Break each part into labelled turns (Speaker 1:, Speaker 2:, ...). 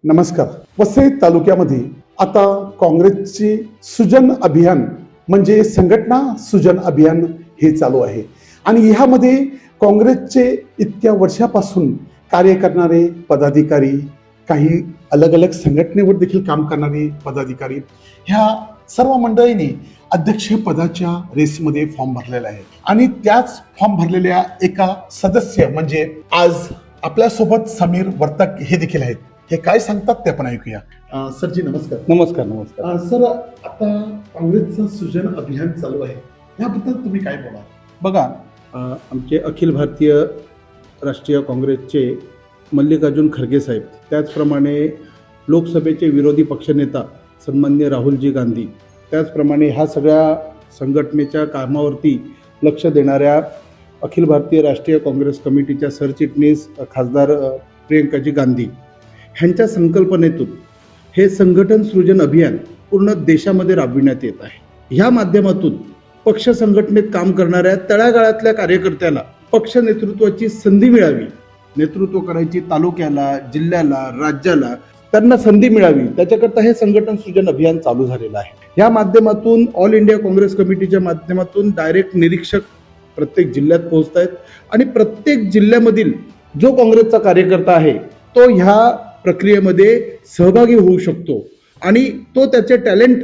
Speaker 1: नमस्कार. वसई तालुक्यामध्ये आता काँग्रेसची सुजन अभियान म्हणजे संघटना सुजन अभियान हे चालू आहे आणि ह्यामध्ये काँग्रेसचे इतक्या वर्षापासून कार्य करणारे पदाधिकारी, काही अलग अलग संघटनेवर देखील काम करणारे पदाधिकारी, ह्या सर्व मंडळींनी अध्यक्षपदाच्या रेसमध्ये फॉर्म भरलेला आहे आणि त्याच फॉर्म भरलेल्या एका सदस्य म्हणजे आज आपल्यासोबत समीर वर्तक हे देखील आहेत. हे काय सांगतात ते आपण ऐकूया. सरजी नमस्कार.
Speaker 2: नमस्कार. नमस्कार.
Speaker 1: सर, आता काँग्रेसचं सुजन अभियान चालू आहे, याबद्दल तुम्ही काय बोला?
Speaker 2: बघा, आमचे अखिल भारतीय राष्ट्रीय काँग्रेसचे मल्लिकार्जुन खरगे साहेब, त्याचप्रमाणे लोकसभेचे विरोधी पक्षनेता सन्माननीय राहुलजी गांधी, त्याचप्रमाणे ह्या सगळ्या संघटनेच्या कामावरती लक्ष देणाऱ्या अखिल भारतीय राष्ट्रीय काँग्रेस कमिटीच्या सरचिटणीस खासदार प्रियंकाजी गांधी ह्यांच्या संकल्पनेतून हे संघटन सृजन अभियान पूर्ण देशामध्ये राबविण्यात येत आहे. ह्या माध्यमातून पक्ष संघटनेत काम करणाऱ्या तळागाळातल्या कार्यकर्त्याला पक्ष नेतृत्वाची संधी मिळावी, नेतृत्व करायची तालुक्याला, जिल्ह्याला, राज्याला त्यांना संधी मिळावी, त्याच्याकरता हे संघटन सृजन अभियान चालू झालेलं आहे. या माध्यमातून ऑल इंडिया काँग्रेस कमिटीच्या माध्यमातून डायरेक्ट निरीक्षक प्रत्येक जिल्ह्यात पोहोचत आहेत आणि प्रत्येक जिल्ह्यामधील जो काँग्रेसचा कार्यकर्ता आहे तो ह्या प्रक्रियेमध्ये सहभागी होऊ शकतो आणि तो त्याचे टॅलेंट,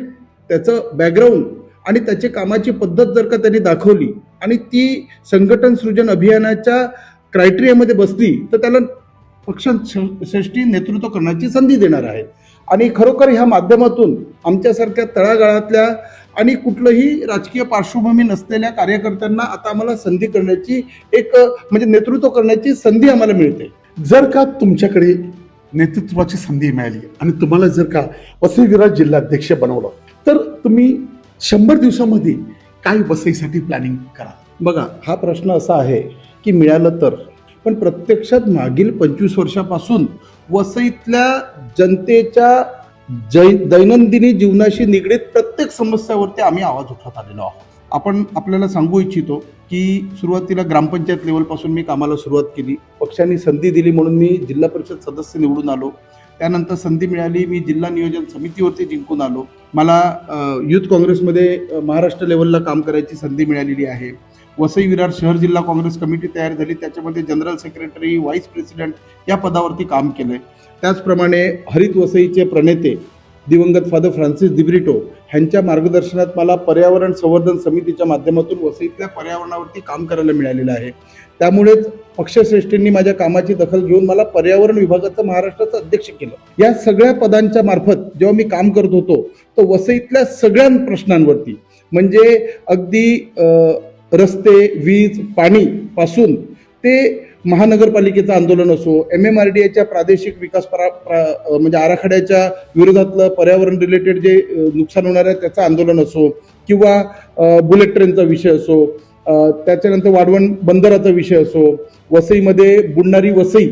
Speaker 2: त्याचं बॅकग्राऊंड आणि त्याची कामाची पद्धत जर का त्यांनी दाखवली आणि ती संघटन सृजन अभियानाच्या क्रायटेरियामध्ये बसली तर त्याला पक्षश्रेष्ठी नेतृत्व करण्याची संधी देणार आहे. आणि खरोखर ह्या माध्यमातून आमच्यासारख्या तळागाळातल्या आणि कुठलंही राजकीय पार्श्वभूमी नसलेल्या कार्यकर्त्यांना आता आम्हाला संधी करण्याची म्हणजे नेतृत्व करण्याची संधी आम्हाला मिळते.
Speaker 1: जर का तुमच्याकडे नेतृत्वाची संधी मिळाली आणि तुम्हाला जर का वसई विरार जिल्हाध्यक्ष बनवलं तर तुम्ही 100 दिवसामध्ये काय वसईसाठी प्लॅनिंग करा?
Speaker 2: बघा, हा प्रश्न असा आहे की मिळालं तर, पण प्रत्यक्षात मागील 25 वर्षापासून वसईतल्या जनतेच्या दैनंदिनी जीवनाशी निगडीत प्रत्येक समस्यावरती आम्ही आवाज उठवत आलेलो आहोत. आपल्याला सांगू इच्छितो की सुरुवातीला ग्रामपंचायत लेवलपासून मी कामाला सुरुवात केली. पक्षांनी संधी दिली म्हणून मी जिल्हा परिषद सदस्य निवडून आलो. त्यानंतर संधी मिळाली, मी जिल्हा नियोजन समितीवरती जिंकून आलो. मला युथ काँग्रेसमध्ये महाराष्ट्र लेवलला काम करायची संधी मिळालेली आहे. वसई विरार शहर जिल्हा काँग्रेस कमिटी तयार झाली, त्याच्यामध्ये जनरल सेक्रेटरी, व्हाईस प्रेसिडेंट या पदावरती काम केलंय. त्याचप्रमाणे हरित वसईचे प्रणेते दिवंगत फादर फ्रान्सिस दिब्रिटो ह्यांच्या मार्गदर्शनात मला पर्यावरण संवर्धन समितीच्या माध्यमातून वसईतल्या पर्यावरणावरती काम करायला मिळालेलं आहे. त्यामुळेच पक्षश्रेष्ठींनी माझ्या कामाची दखल घेऊन मला पर्यावरण विभागाचं महाराष्ट्राचं अध्यक्ष केलं. या सगळ्या पदांच्या मार्फत जेव्हा मी काम करत होतो तर वसईतल्या सगळ्या प्रश्नांवरती म्हणजे अगदी रस्ते, वीज, पाणी पासून ते महानगरपालिकेचं आंदोलन असो, MMRDAच्या प्रादेशिक विकास म्हणजे आराखड्याच्या विरोधातलं पर्यावरण रिलेटेड जे नुकसान होणार आहे त्याचं आंदोलन असो, किंवा बुलेट ट्रेनचा विषय असो, त्याच्यानंतर वाढवण बंदराचा विषय असो, वसईमध्ये बुडणारी वसई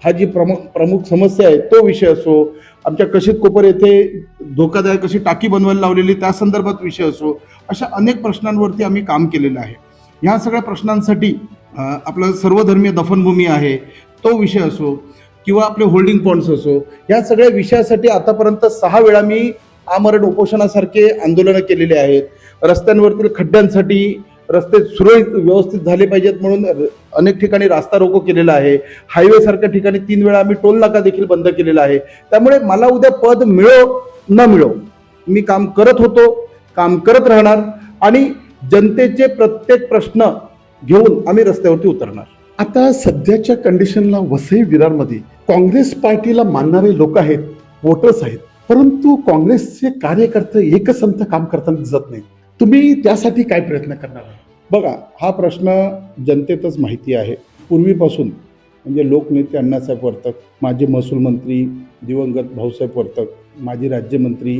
Speaker 2: हा जी प्रमुख समस्या आहे तो विषय असो, आमच्या कशीत कोपर येथे धोकादायक अशी टाकी बनवायला लावलेली त्या संदर्भात विषय असो, अशा अनेक प्रश्नांवरती आम्ही काम केलेलं आहे. ह्या सगळ्या प्रश्नांसाठी आपलं सर्वधर्मीय दफनभूमी आहे तो विषय असो, किंवा आपले होल्डिंग पॉइंट्स असो, या सगळ्या विषयासाठी आतापर्यंत 6 वेळा मी आमरण उपोषणासारखे आंदोलनं केलेले आहेत. रस्त्यांवरतील खड्ड्यांसाठी रस्ते सुरळीत व्यवस्थित झाले पाहिजेत म्हणून अनेक ठिकाणी रास्ता रोको केलेला आहे. हायवे सारख्या ठिकाणी 3 वेळा आम्ही टोल नाका देखील बंद केलेला आहे. त्यामुळे मला उद्या पद मिळो न मिळो मी काम करत होतो, काम करत राहणार आणि जनतेचे प्रत्येक प्रश्न घेऊन आम्ही रस्त्यावरती उतरणार.
Speaker 1: आता सध्याच्या कंडिशनला वसई विरारमध्ये काँग्रेस पार्टीला मानणारे लोक आहेत, वोटर्स आहेत, परंतु काँग्रेसचे कार्यकर्ते एकसंथ काम करताना दिसत नाही. तुम्ही त्यासाठी काय प्रयत्न करणार?
Speaker 2: बघा, हा प्रश्न जनतेतच माहिती आहे. पूर्वीपासून म्हणजे लोकनेते अण्णासाहेब वर्तक, माजी महसूल मंत्री दिवंगत भाऊसाहेब वर्तक, माजी राज्यमंत्री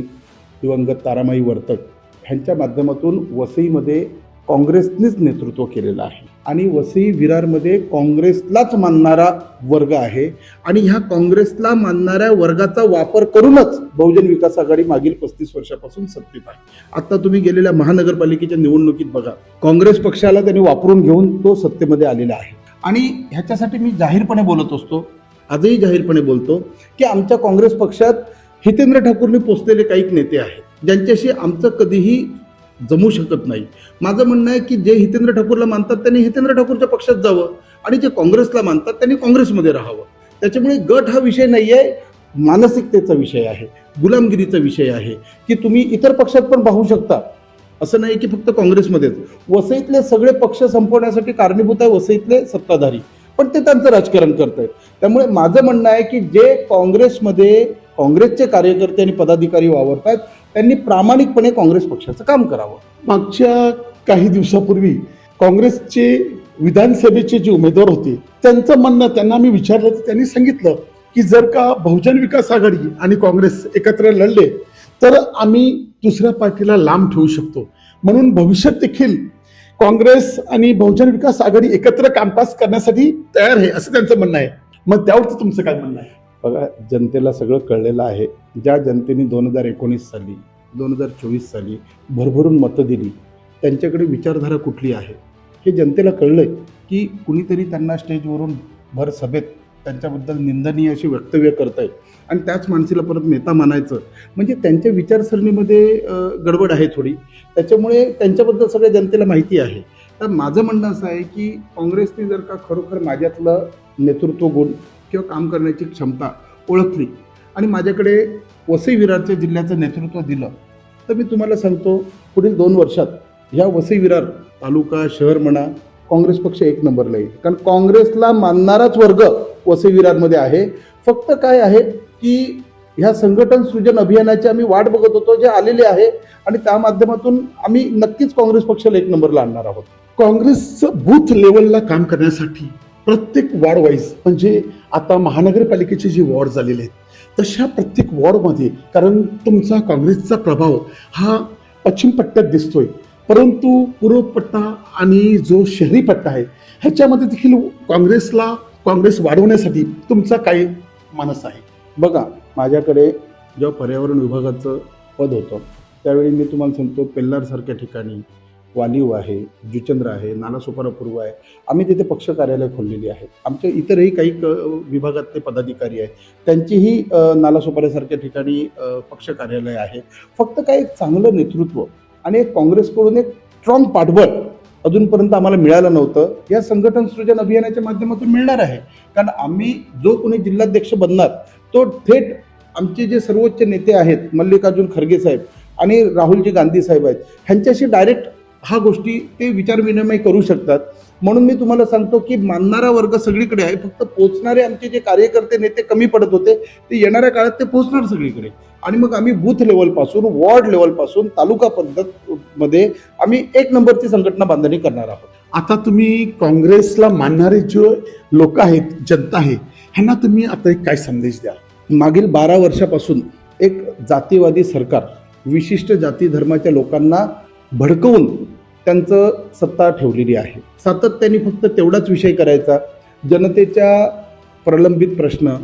Speaker 2: दिवंगत तारामाई वर्तक ह्यांच्या माध्यमातून वसईमध्ये काँग्रेसनेच नेतृत्व केलेलं आहे आणि वसई विरारमध्ये काँग्रेसलाच मानणारा वर्ग आहे आणि ह्या काँग्रेसला मानणाऱ्या वर्गाचा वापर करूनच बहुजन विकास आघाडी मागील 35 वर्षापासून सत्तेत आहे. आता तुम्ही गेलेल्या महानगरपालिकेच्या निवडणुकीत बघा, काँग्रेस पक्षाला त्यांनी वापरून घेऊन तो सत्तेमध्ये आलेला आहे आणि ह्याच्यासाठी मी जाहीरपणे बोलत असतो. आजही जाहीरपणे बोलतो की आमच्या काँग्रेस पक्षात हितेंद्र ठाकूरने पोचलेले काही नेते आहेत ज्यांच्याशी आमचं कधीही जमू शकत नाही. माझं म्हणणं आहे की जे हितेंद्र ठाकूरला मानतात त्यांनी हितेंद्र ठाकूरच्या पक्षात जावं आणि जे काँग्रेसला मानतात त्यांनी काँग्रेसमध्ये राहावं. त्याच्यामुळे गट हा विषय नाही आहे, मानसिकतेचा विषय आहे, गुलामगिरीचा विषय आहे की तुम्ही इतर पक्षात पण पाहू शकता. असं नाही की फक्त काँग्रेसमध्येच. वसईतले सगळे पक्ष संपवण्यासाठी कारणीभूत आहे वसईतले सत्ताधारी, पण ते त्यांचं राजकारण करत आहेत. त्यामुळे माझं म्हणणं आहे की जे काँग्रेसमध्ये काँग्रेसचे कार्यकर्ते आणि पदाधिकारी वावरतात त्यांनी प्रामाणिकपणे काँग्रेस पक्षाचं काम करावं.
Speaker 1: मागच्या काही दिवसापूर्वी काँग्रेसचे विधानसभेचे जे उमेदवार होते त्यांचं म्हणणं त्यांना मी विचारलं तर त्यांनी सांगितलं की जर का बहुजन विकास आघाडी आणि काँग्रेस एकत्र लढले तर आम्ही दुसऱ्या पार्टीला लांब ठेवू शकतो, म्हणून भविष्यात देखील काँग्रेस आणि बहुजन विकास आघाडी एकत्र कामकाज करण्यासाठी तयार आहे असं त्यांचं म्हणणं आहे. मग त्यावरती तुमचं काय म्हणणं आहे?
Speaker 2: बघा, जनतेला सगळं कळलेलं आहे. ज्या जनतेने 2019 साली 2024 साली भरभरून मतं दिली त्यांच्याकडे विचारधारा कुठली आहे हे जनतेला कळलंय की कुणीतरी त्यांना स्टेजवरून भर सभेत त्यांच्याबद्दल निंदनीय अशी वक्तव्य करतायत आणि त्याच माणसाला परत नेता मानायचं म्हणजे त्यांच्या विचारसरणीमध्ये गडबड आहे थोडी. त्याच्यामुळे त्यांच्याबद्दल सगळ्या जनतेला माहिती आहे. तर माझं म्हणणं असं आहे की काँग्रेसने जर का खरोखर माझ्यातलं नेतृत्व गुण किंवा काम करण्याची क्षमता ओळखली आणि माझ्याकडे वसई विरारच्या जिल्ह्याचं नेतृत्व दिलं तर मी तुम्हाला सांगतो पुढील 2 वर्षात ह्या वसई विरार तालुका शहर म्हणा काँग्रेस पक्ष 1 नंबरला येईल. कारण काँग्रेसला मानणाराच वर्ग वसई विरारमध्ये आहे. फक्त काय आहे की ह्या संघटन सृजन अभियानाची आम्ही वाट बघत होतो जे आलेले आहे आणि त्या माध्यमातून आम्ही नक्कीच काँग्रेस पक्षाला 1 नंबरला आणणार आहोत.
Speaker 1: काँग्रेसचं बूथ लेवलला काम करण्यासाठी प्रत्येक वॉर्ड वाईज म्हणजे आता महानगरपालिकेचे जे वॉर्ड झालेले आहेत तशा प्रत्येक वॉर्डमध्ये, कारण तुमचा काँग्रेसचा प्रभाव हा पश्चिम पट्ट्यात दिसतोय परंतु पूर्व पट्टा आणि जो शहरी पट्टा आहे ह्याच्यामध्ये देखील काँग्रेस वाढवण्यासाठी तुमचा काय मानस आहे?
Speaker 2: बघा, माझ्याकडे जेव्हा पर्यावरण विभागाचं पद होतं त्यावेळी मी तुम्हाला सांगतो पेल्लारसारख्या ठिकाणी वालीव आहे, जुचंद्र आहे, नालासोपारा पूर्व आहे, आम्ही तिथे पक्ष कार्यालय खोललेली आहेत. आमच्या इतरही काही विभागातले पदाधिकारी आहेत त्यांचीही नालासोपाऱ्यासारख्या ठिकाणी पक्ष कार्यालय आहे. फक्त काय एक चांगलं नेतृत्व आणि एक काँग्रेसकडून एक स्ट्रॉंग पाठबळ अजूनपर्यंत आम्हाला मिळालं नव्हतं. या संघटन सृजन अभियानाच्या माध्यमातून मिळणार आहे. कारण आम्ही जो कोणी जिल्हाध्यक्ष बनणार तो थेट आमचे जे सर्वोच्च नेते आहेत मल्लिकार्जुन खरगे साहेब आणि राहुलजी गांधी साहेब आहेत ह्यांच्याशी डायरेक्ट हा गोष्टी ते विचारविनिमय करू शकतात. म्हणून मी तुम्हाला सांगतो की मानणारा वर्ग सगळीकडे आहे. फक्त पोचणारे आमचे जे कार्यकर्ते नेते कमी पडत होते ते येणाऱ्या काळात ते पोचणार सगळीकडे आणि मग आम्ही बूथ लेवलपासून वॉर्ड लेवलपासून तालुका पद्धतमध्ये आम्ही 1 नंबरची संघटना बांधणी करणार आहोत.
Speaker 1: आता तुम्ही काँग्रेसला मानणारे जे लोक आहेत, जनता आहे, ह्यांना तुम्ही आता एक काय संदेश द्याल?
Speaker 2: मागील 12 वर्षापासून एक जातीवादी सरकार विशिष्ट जाती धर्माच्या लोकांना भडकवून त्यांचं सत्ता ठेवलेली आहे. सातत्याने फक्त तेवढाच विषय करायचा, जनतेच्या प्रलंबित प्रश्न,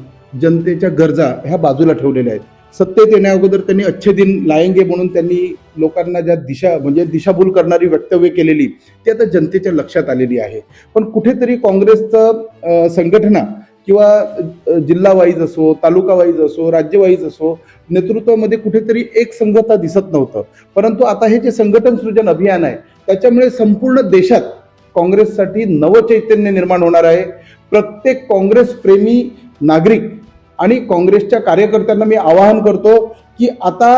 Speaker 2: जनतेच्या गरजा ह्या बाजूला ठेवलेल्या आहेत. सत्तेत येण्या अगोदर त्यांनी अच्छे दिन लाएंगे म्हणून त्यांनी लोकांना ज्या दिशाभूल करणारी वक्तव्य केलेली ती आता जनतेच्या लक्षात आलेली आहे. पण कुठेतरी काँग्रेसचं संघटना किंवा जिल्हा वाईज असो, तालुका वाईज असो, राज्य वाईज असो, नेतृत्वामध्ये कुठेतरी एक संघता दिसत नव्हतं. परंतु आता हे जे संघटन सृजन अभियान आहे त्याच्यामुळे संपूर्ण देशात काँग्रेससाठी नवचैतन्य निर्माण होणार आहे. प्रत्येक काँग्रेस प्रेमी नागरिक आणि काँग्रेसच्या कार्यकर्त्यांना मी आवाहन करतो की आता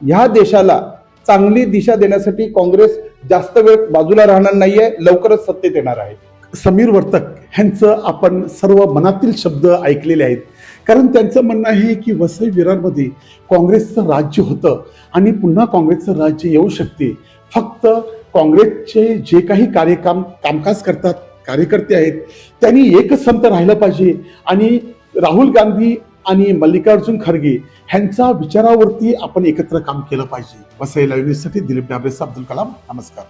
Speaker 2: ह्या देशाला चांगली दिशा देण्यासाठी काँग्रेस जास्त वेळ बाजूला राहणार नाहीये, लवकरच सत्तेत येणार आहे.
Speaker 1: समीर वर्तक ह्यांचं आपण सर्व मनातील शब्द ऐकलेले आहेत. कारण त्यांचं म्हणणं आहे की वसई विरारमध्ये काँग्रेसचं राज्य होतं आणि पुन्हा काँग्रेसचं राज्य येऊ शकते. फक्त काँग्रेसचे जे काही कामकाज करतात कार्यकर्ते आहेत त्यांनी एकच संत राहिलं पाहिजे आणि राहुल गांधी आणि मल्लिकार्जुन खरगे ह्यांच्या विचारावरती आपण एकत्र काम केलं पाहिजे. वसई लाईव्ह न्यूजसाठी दिलीप डाबरेचा अब्दुल कलाम. नमस्कार.